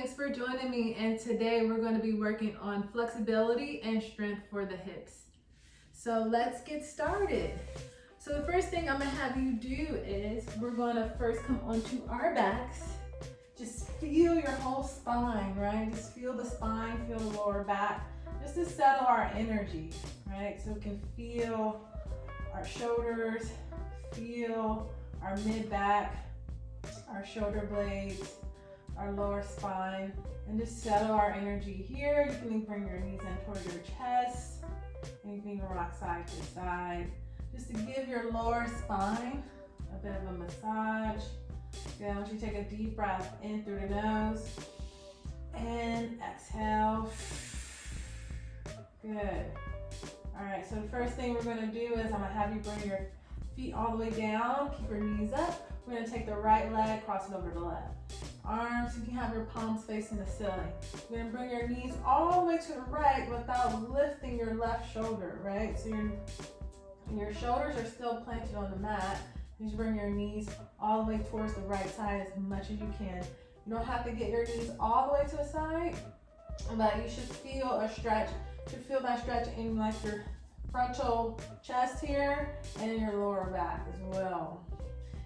thanks for joining me, and today we're going to be working on flexibility and strength for the hips. So let's get started. So the first thing I'm going to have you do is we're going to first come onto our backs. Just feel your whole spine, right? Just feel the spine, feel the lower back, just to settle our energy, right? So we can feel our shoulders, feel our mid-back, our shoulder blades, our lower spine, and just settle our energy here. You can bring your knees in toward your chest, and you can rock side to side, just to give your lower spine a bit of a massage. Good. I want you to take a deep breath in through the nose and exhale. Good. All right, so the first thing we're gonna do is I'm gonna have you bring your feet all the way down, keep your knees up. We're gonna take the right leg, cross it over the left. Arms, you can have your palms facing the ceiling. You're gonna bring your knees all the way to the right without lifting your left shoulder, right? So your shoulders are still planted on the mat. You just bring your knees all the way towards the right side as much as you can. You don't have to get your knees all the way to the side, but you should feel a stretch. You should feel that stretch in like your frontal chest here and in your lower back as well.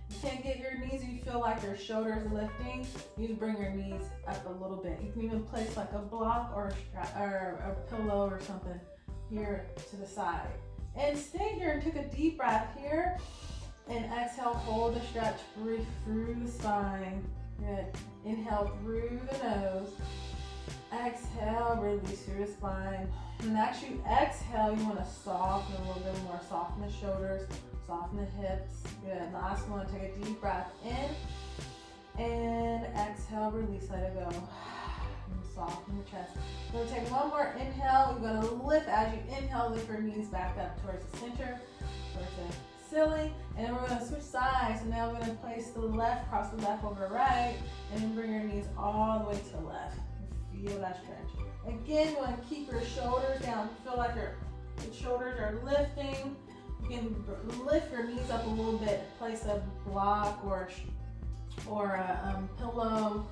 You can't get your knees if you feel like your shoulders lifting. You just bring your knees up a little bit. You can even place like a block or a pillow or something here to the side. And stay here and take a deep breath here. And exhale, hold the stretch, breathe through the spine. Good. Inhale through the nose. Exhale, release through the spine. And as you exhale, you want to soften a little bit more. Soften the shoulders, soften the hips. Good. Last one, take a deep breath in. And exhale, release, let it go. And soften the chest. We're going to take one more inhale. You're going to lift as you inhale, lift your knees back up towards the center, towards the ceiling, and then we're going to switch sides. So now we're going to place the left, cross the left over the right, and then bring your knees all the way to the left. Feel that stretch. Again, you want to keep your shoulders down. Feel like your shoulders are lifting. You can lift your knees up a little bit, place a block or a pillow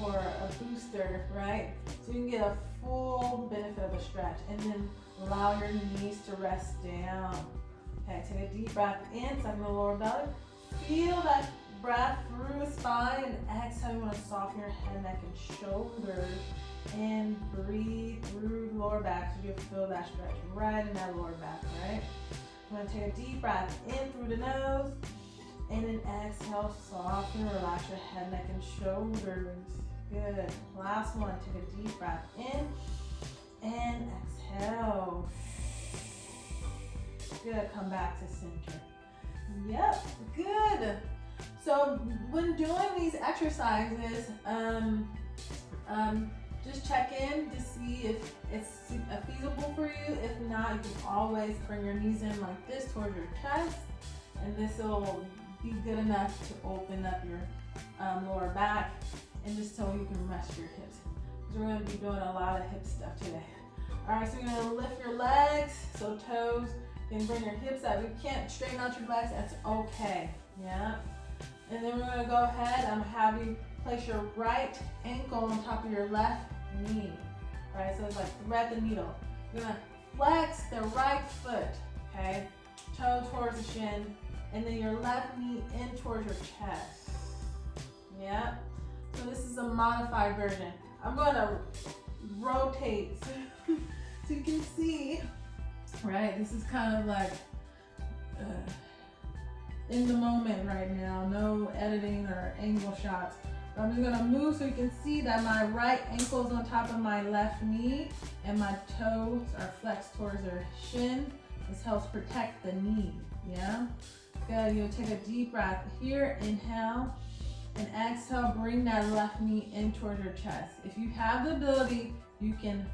or a booster, right? So you can get a full benefit of a stretch, and then allow your knees to rest down. Okay, take a deep breath in, suck in the lower belly. Feel that breath through the spine, and exhale. You want to soften your head, neck, and shoulders. And breathe through the lower back so you feel that stretch right in that lower back, right? I'm going to take a deep breath in through the nose. And then exhale, soften, relax your head, neck, and shoulders. Good. Last one, take a deep breath in. And exhale. Good, come back to center. Yep, good. So when doing these exercises, just check in to see if it's feasible for you. If not, you can always bring your knees in like this towards your chest, and this will be good enough to open up your lower back, and just so you can rest your hips. Because we're going to be doing a lot of hip stuff today. All right, so you're going to lift your legs, so toes. And bring your hips up. If you can't straighten out your legs, that's okay. Yeah. And then we're going to go ahead. I'm going to have you place your right ankle on top of your left knee. All right, so it's like thread the needle. You're going to flex the right foot, okay? Toe towards the shin, and then your left knee in towards your chest. Yeah. So this is a modified version. I'm going to rotate so you can see. Right, this is kind of like in the moment right now, no editing or angle shots. But I'm just gonna move so you can see that my right ankle is on top of my left knee and my toes are flexed towards their shin. This helps protect the knee, yeah? Good, you'll take a deep breath here, inhale, and exhale, bring that left knee in towards your chest. If you have the ability, you can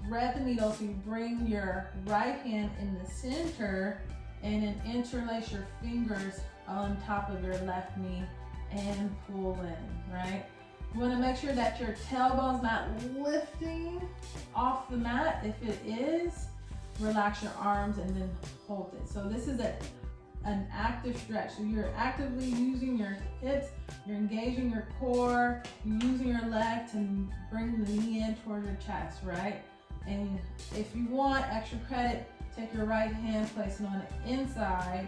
thread the needle, so you bring your right hand in the center and then interlace your fingers on top of your left knee and pull in, right? You want to make sure that your tailbone's not lifting off the mat. If it is, relax your arms and then hold it. So this is an active stretch. So you're actively using your hips, you're engaging your core, you're using your leg to bring the knee in towards your chest, right? And if you want extra credit, take your right hand, place it on the inside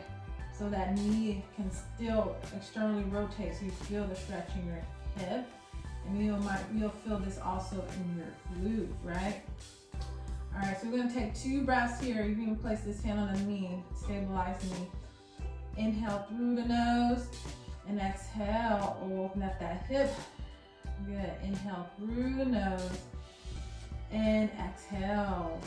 so that knee can still externally rotate so you feel the stretch in your hip. And you'll feel this also in your glute, right? All right, so we're gonna take 2 breaths here. You can place this hand on the knee, stabilize the knee. Inhale through the nose and exhale, open up that hip. Good, inhale through the nose and exhale.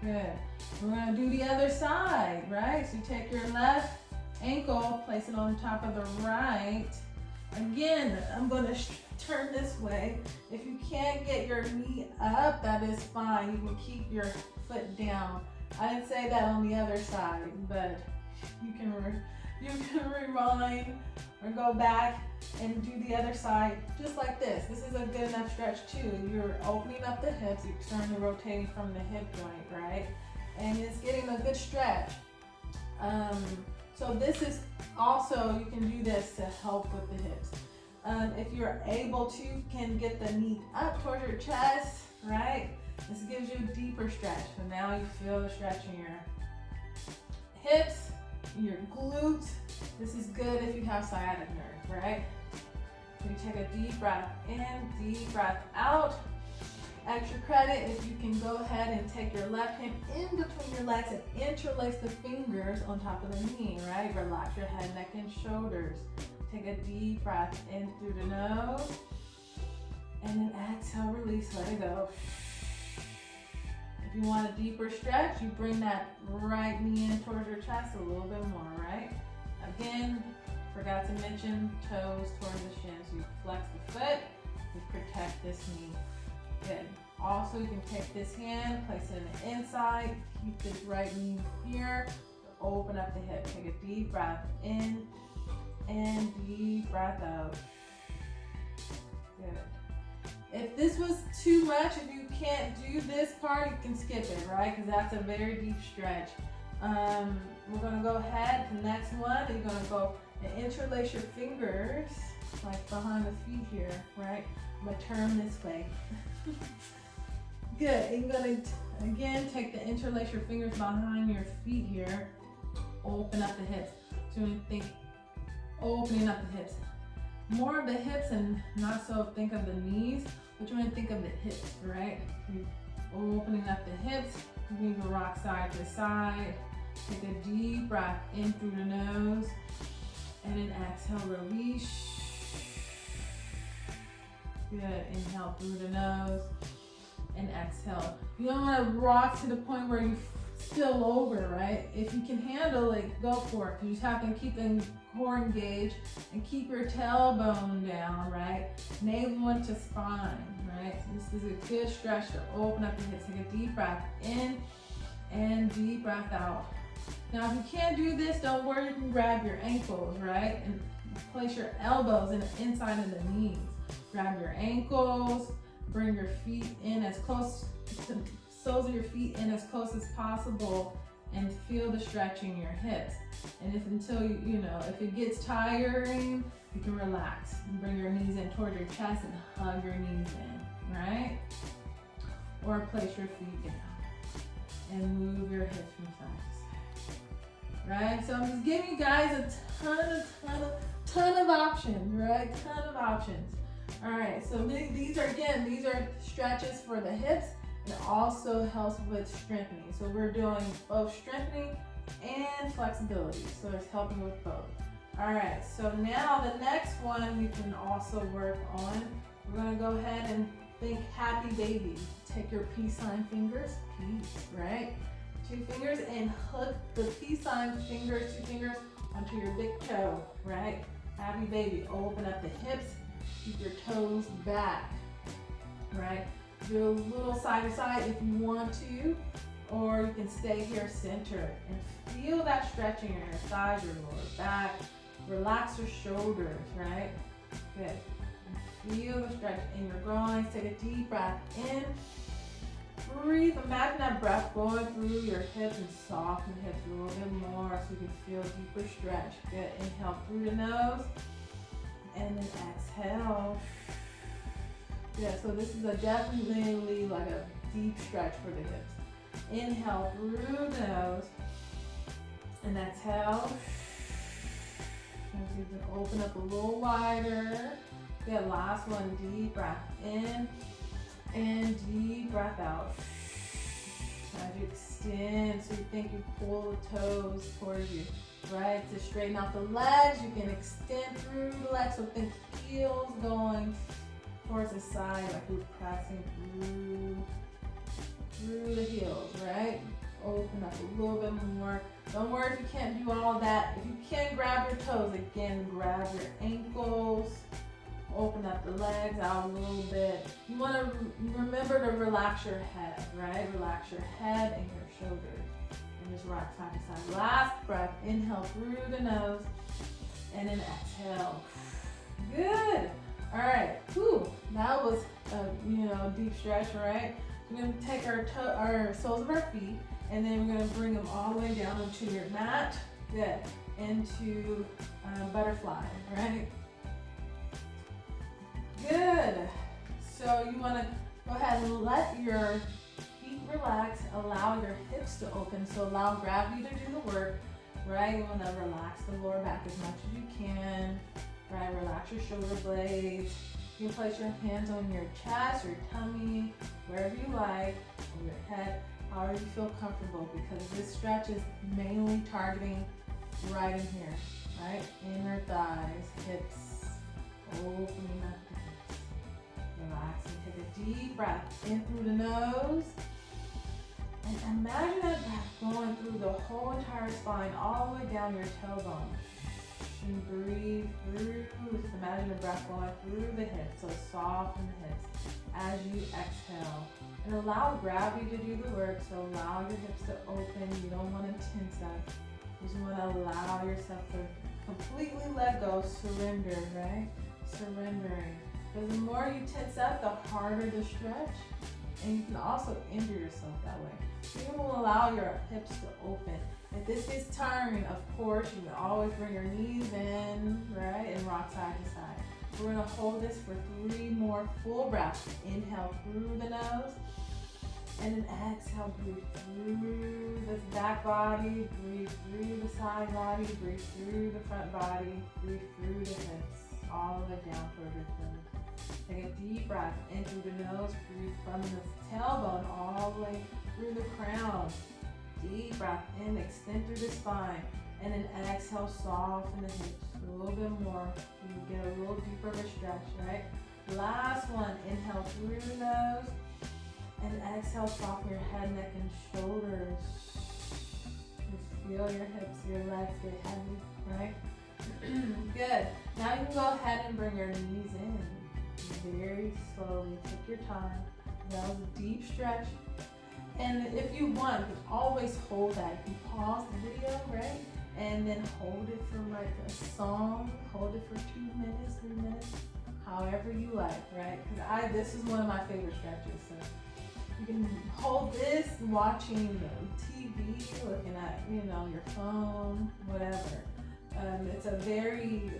Good. We're gonna do the other side, right? So you take your left ankle, place it on top of the right. Again, I'm gonna turn this way. If you can't get your knee up, that is fine. You can keep your foot down. I didn't say that on the other side, but you can rewind or go back and do the other side just like this. This is a good enough stretch too. You're opening up the hips, you're externally rotating from the hip joint, right? And it's getting a good stretch. So this is also, you can do this to help with the hips. If you're able to, can get the knee up towards your chest, right? This gives you a deeper stretch. So now you feel the stretch in your hips, your glutes. This is good if you have sciatic nerve, right? So you take a deep breath in, deep breath out. Extra credit if you can go ahead and take your left hand in between your legs and interlace the fingers on top of the knee, right? Relax your head, neck, and shoulders. Take a deep breath in through the nose. And then exhale, release, let it go. If you want a deeper stretch, you bring that right knee in towards your chest a little bit more, right? Again, forgot to mention toes towards the shin. So you flex the foot, you protect this knee. Good. Also, you can take this hand, place it on the inside, keep this right knee here, open up the hip. Take a deep breath in and deep breath out. Good. If this was too much, if you can't do this part, you can skip it, right? Because that's a very deep stretch. We're gonna go ahead to the next one. You're gonna go and interlace your fingers, like behind the feet here, right? I'm gonna turn this way. Good. You're gonna, again, take the interlace your fingers behind your feet here. Open up the hips. So you're gonna think opening up the hips. More of the hips and not so think of the knees, but you want to think of the hips, right? You're opening up the hips, you can rock side to side. Take a deep breath in through the nose, and then exhale, release. Good, inhale through the nose, and exhale. You don't want to rock to the point where you spill over, right? If you can handle it, go for it. You just have to keep the core engaged and keep your tailbone down, right? Navel into spine, right? This is a good stretch to open up the hips. Take a deep breath in and deep breath out. Now, if you can't do this, don't worry, you can grab your ankles, right? And place your elbows in the inside of the knees. Grab your ankles, bring your feet in as close to soles of your feet in as close as possible, and feel the stretch in your hips. And if until if it gets tiring, you can relax and bring your knees in toward your chest and hug your knees in, right? Or place your feet down and move your hips from side to side, right? So I'm just giving you guys a ton of options, right? Ton of options. All right, so these are stretches for the hips. It also helps with strengthening. So we're doing both strengthening and flexibility. So it's helping with both. All right, so now the next one we can also work on. We're gonna go ahead and think happy baby. Take your peace sign fingers, peace, right? 2 fingers, and hook the peace sign fingers, 2 fingers onto your big toe, right? Happy baby, open up the hips, keep your toes back, right? Do a little side to side if you want to, or you can stay here centered and feel that stretching in your thighs, your lower back. Relax your shoulders, right? Good. And feel the stretch in your groins. Take a deep breath in Breathe. Imagine that breath going through your hips and soften the hips a little bit more so you can feel deeper stretch. Good. Inhale through the nose and then exhale. Yeah, so this is definitely like a deep stretch for the hips. Inhale through the nose and exhale. You can open up a little wider. Good. Last one. Deep breath in and deep breath out. As you extend, so you think you pull the toes towards you, right? To straighten out the legs, you can extend through the legs. So think heels going towards the side, like you're pressing through the heels, right? Open up a little bit more. Don't worry if you can't do all that. If you can, grab your toes. Again, grab your ankles. Open up the legs out a little bit. You want to remember to relax your head, right? Relax your head and your shoulders. And just rock side to side. Last breath. Inhale through the nose and then exhale. Good. All right. Whew. That was a deep stretch, right? We're going to take our soles of our feet and then we're going to bring them all the way down onto your mat. Good. Into butterfly, right? Good. So you want to go ahead and let your feet relax, allow your hips to open, so allow gravity to do the work, right? You want to relax the lower back as much as you can, right? Relax your shoulder blades. You can place your hands on your chest, your tummy, wherever you like, on your head, however you feel comfortable, because this stretch is mainly targeting right in here, right? Inner thighs, hips, opening up. Relax and take a deep breath in through the nose. And imagine that breath going through the whole entire spine, all the way down your tailbone. And breathe through. Just imagine the breath going through the hips, so soften the hips as you exhale. And allow gravity to do the work, so allow your hips to open. You don't want to tense up. You just want to allow yourself to completely let go, surrender, right? Surrendering. Because the more you tense up, the harder the stretch, and you can also injure yourself that way. So you will allow your hips to open. If this gets tiring, of course, you can always bring your knees in, right, and rock side to side. We're gonna hold this for 3 more full breaths. Inhale through the nose, and then exhale, breathe through the back body, breathe through the side body, breathe through the front body, breathe through the hips, all the way down toward your toes. Take a deep breath in through the nose, breathe from the tailbone all the way through the crown. Deep breath in, extend through the spine, and then exhale, soften the hips a little bit more. You get a little deeper of a stretch, right? Last one, inhale through the nose, and exhale, soften your head, neck, and shoulders. Just feel your hips, your legs get heavy, right? Good. Now you can go ahead and bring your knees in. Very slowly, take your time. That was a deep stretch. And if you want, you can always hold that. You can pause the video, right? And then hold it for like a song. Hold it for 2 minutes, 3 minutes, however you like, right? Because this is one of my favorite stretches. So you can hold this watching TV, looking at, your phone, whatever. It's a very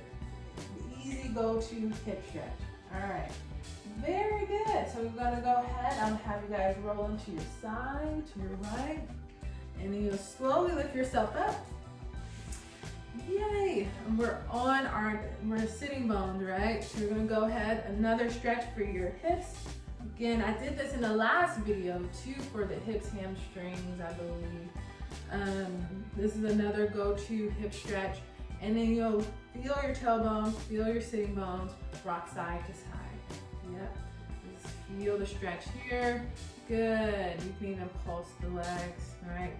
easy go-to hip stretch. All right, very good. So we're gonna go ahead. I'm gonna have you guys roll into your side, to your right, and then you'll slowly lift yourself up. Yay! And we're sitting bones, right? So we're gonna go ahead, another stretch for your hips. Again, I did this in the last video too for the hips, hamstrings, I believe. This is another go-to hip stretch. And then you'll feel your tailbones, feel your sitting bones, rock side to side. Yep. Just feel the stretch here. Good. You can even pulse the legs, right?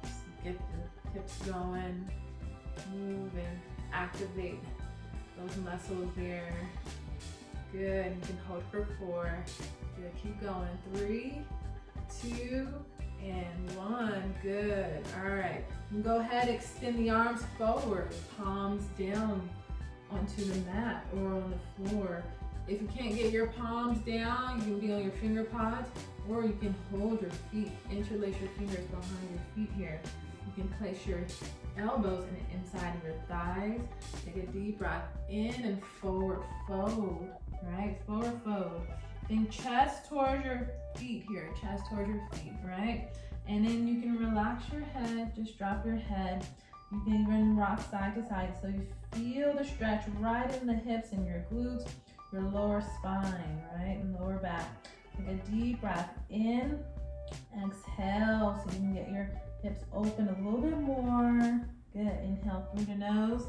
Just get the hips going, move and activate those muscles there. Good. You can hold for 4. Good. Keep going. 3, 2, and 1. Good. All right. And go ahead, extend the arms forward, palms down onto the mat or on the floor. If you can't get your palms down, you can be on your finger pads Or you can hold your feet, interlace your fingers behind your feet here. You can place your elbows in the inside of your thighs. Take a deep breath in and forward fold, right? Forward fold. Then chest towards your feet here, chest towards your feet, right? And then you can relax your head, just drop your head. You can even rock side to side so you feel the stretch right in the hips and your glutes, your lower spine, right? And lower back. Take a deep breath in, exhale so you can get your hips open a little bit more. Good, inhale through the nose.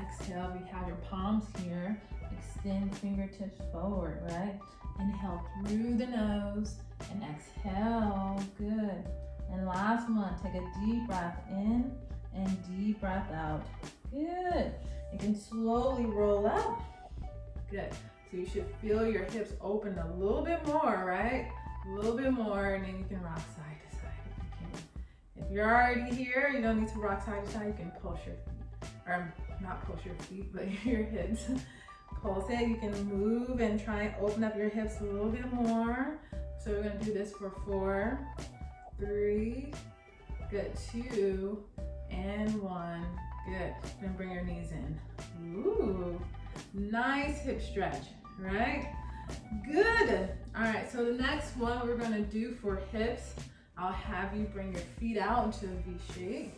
Exhale, we have your palms here. Extend fingertips forward, right? Inhale through the nose and exhale, good. And last one, take a deep breath in and deep breath out. Good. You can slowly roll up. Good. So you should feel your hips open a little bit more, right? A little bit more, and then you can rock side to side if you can. If you're already here, you don't need to rock side to side. You can pulse your feet, or not pulse your feet, but your hips. Pulse it. You can move and try and open up your hips a little bit more. So we're gonna do this for 4, 3, good, 2, and 1. Good. Then bring your knees in. Ooh, nice hip stretch, right? Good. All right, so the next one we're gonna do for hips, I'll have you bring your feet out into a V shape.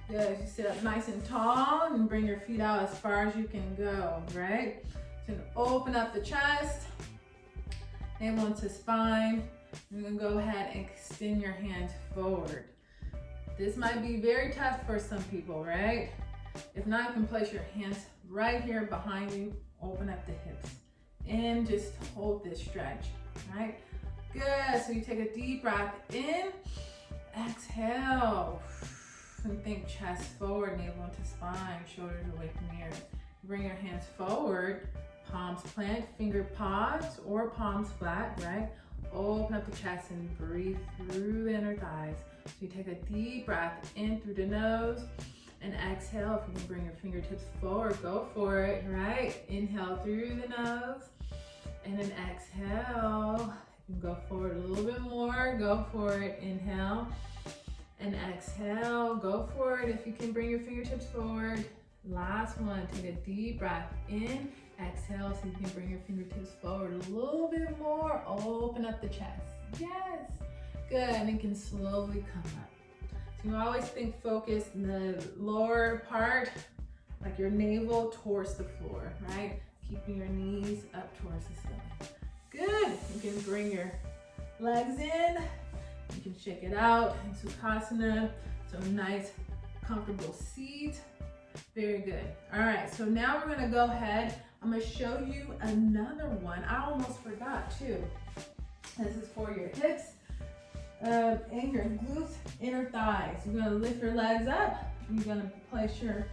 Good, you sit up nice and tall and bring your feet out as far as you can go, right? So open up the chest, navel into spine. You're gonna go ahead and extend your hands forward. This might be very tough for some people, right? If not, you can place your hands right here behind you, open up the hips, and just hold this stretch, right? Good, so you take a deep breath in, exhale, and think chest forward, navel into spine, shoulders away from the earth. Bring your hands forward, palms plant, finger paws or palms flat, right? Open up the chest and breathe through the inner thighs. So you take a deep breath in through the nose and exhale. If you can bring your fingertips forward, go for it, right? Inhale through the nose and then exhale. You can go forward a little bit more, go for it. Inhale and exhale, go for it. If you can bring your fingertips forward. Last one, take a deep breath in, exhale so you can bring your fingertips forward a little bit more, open up the chest. Yes, good, and you can slowly come up. So you always think focus in the lower part, like your navel towards the floor, right? Keeping your knees up towards the ceiling. Good, you can bring your legs in, you can shake it out in Sukhasana, so nice comfortable seat. Very good. All right, so now we're gonna go ahead. I'm gonna show you another one. I almost forgot too. This is for your hips and your glutes, inner thighs. You're gonna lift your legs up. You're gonna you're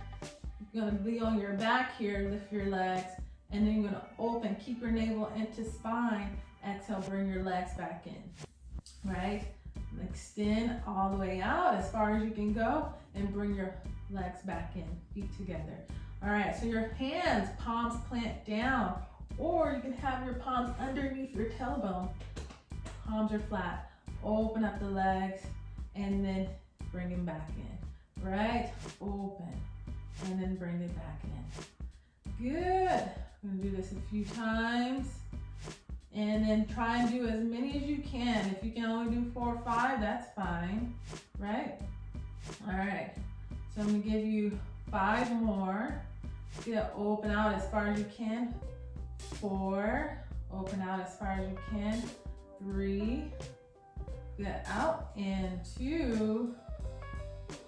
gonna be on your back here, lift your legs, and then you're gonna open, keep your navel into spine. Exhale, bring your legs back in, right? Extend all the way out as far as you can go and bring your legs back in, feet together. All right, so your hands, palms plant down, or you can have your palms underneath your tailbone. Palms are flat. Open up the legs and then bring them back in, right? Open and then bring it back in. Good. I'm gonna do this a few times. And then try and do as many as you can. If you can only do 4 or 5, that's fine, right? All right, so I'm gonna give you 5 more. Get open out as far as you can. 4, open out as far as you can. 3, get out, and 2,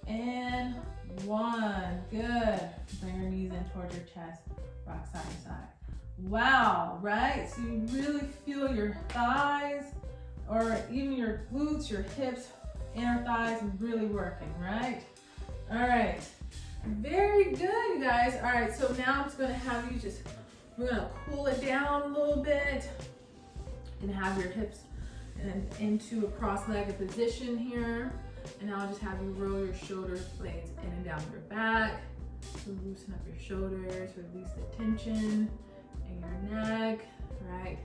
and 1. Good. Bring your knees in towards your chest, rock side to side. Wow, right? So you really feel your thighs or even your glutes, your hips, inner thighs really working, right? All right, very good, you guys. All right, so now I'm just gonna have you we're gonna cool it down a little bit and have your hips into a cross-legged position here. And I'll just have you roll your shoulder blades in and down your back. So loosen up your shoulders, release the tension in your neck, right?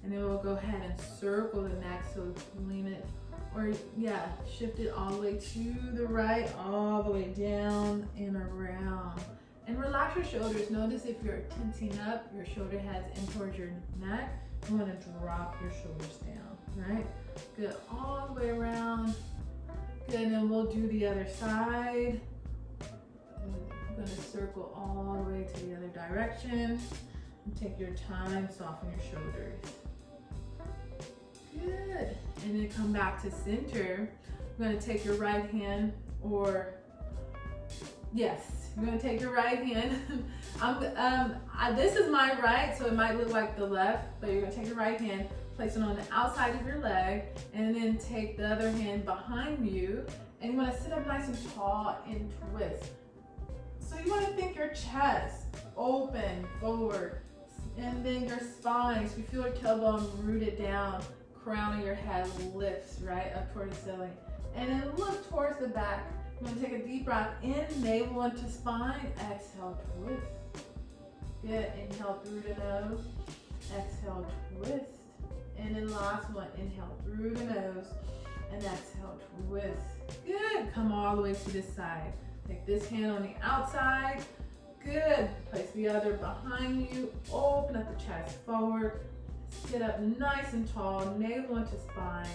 And then we'll go ahead and circle the neck, so lean it, or yeah, shift it all the way to the right, all the way down and around. And relax your shoulders. Notice if you're tensing up, your shoulder heads in towards your neck. You want to drop your shoulders down, right? Good, all the way around. Good, and then we'll do the other side. I'm going to circle all the way to the other direction. And take your time, soften your shoulders. Good, and then come back to center. I'm going to take your right hand, or yes, you're going to take your right hand. This is my right, so it might look like the left, but you're going to take your right hand, place it on the outside of your leg, and then take the other hand behind you, and you want to sit up nice and tall and twist. So you want to think your chest open forward, and then your spine, so you feel your tailbone rooted down, crown of your head lifts right up toward the ceiling, and then look towards the back. You're going to take a deep breath in, navel into spine, exhale, twist. Good, inhale through the nose, exhale, twist. And then last one, inhale through the nose, and exhale, twist. Good, come all the way to this side. Take this hand on the outside. Good, place the other behind you, open up the chest forward, sit up nice and tall, navel into spine,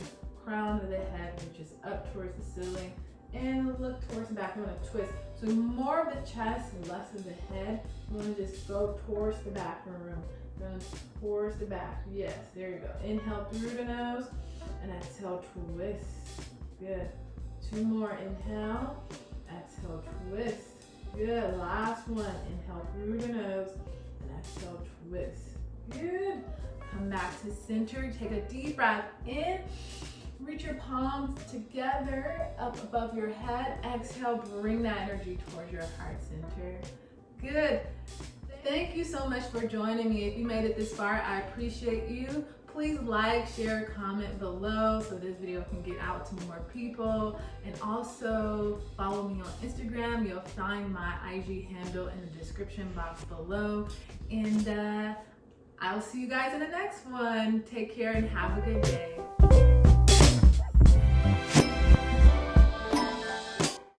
crown of the head reaches up towards the ceiling, and look towards the back. You want to twist. So more of the chest, less of the head. You want to just go towards the back of the room. Going towards the back. Yes, there you go. Inhale through the nose and exhale, twist. Good. Two more. Inhale, exhale, twist. Good. Last one. Inhale through the nose and exhale, twist. Good. Come back to center. Take a deep breath in. Reach your palms together up above your head. Exhale, bring that energy towards your heart center. Good. Thank you so much for joining me. If you made it this far, I appreciate you. Please like, share, comment below so this video can get out to more people. And also follow me on Instagram. You'll find my IG handle in the description box below. And I'll see you guys in the next one. Take care and have a good day.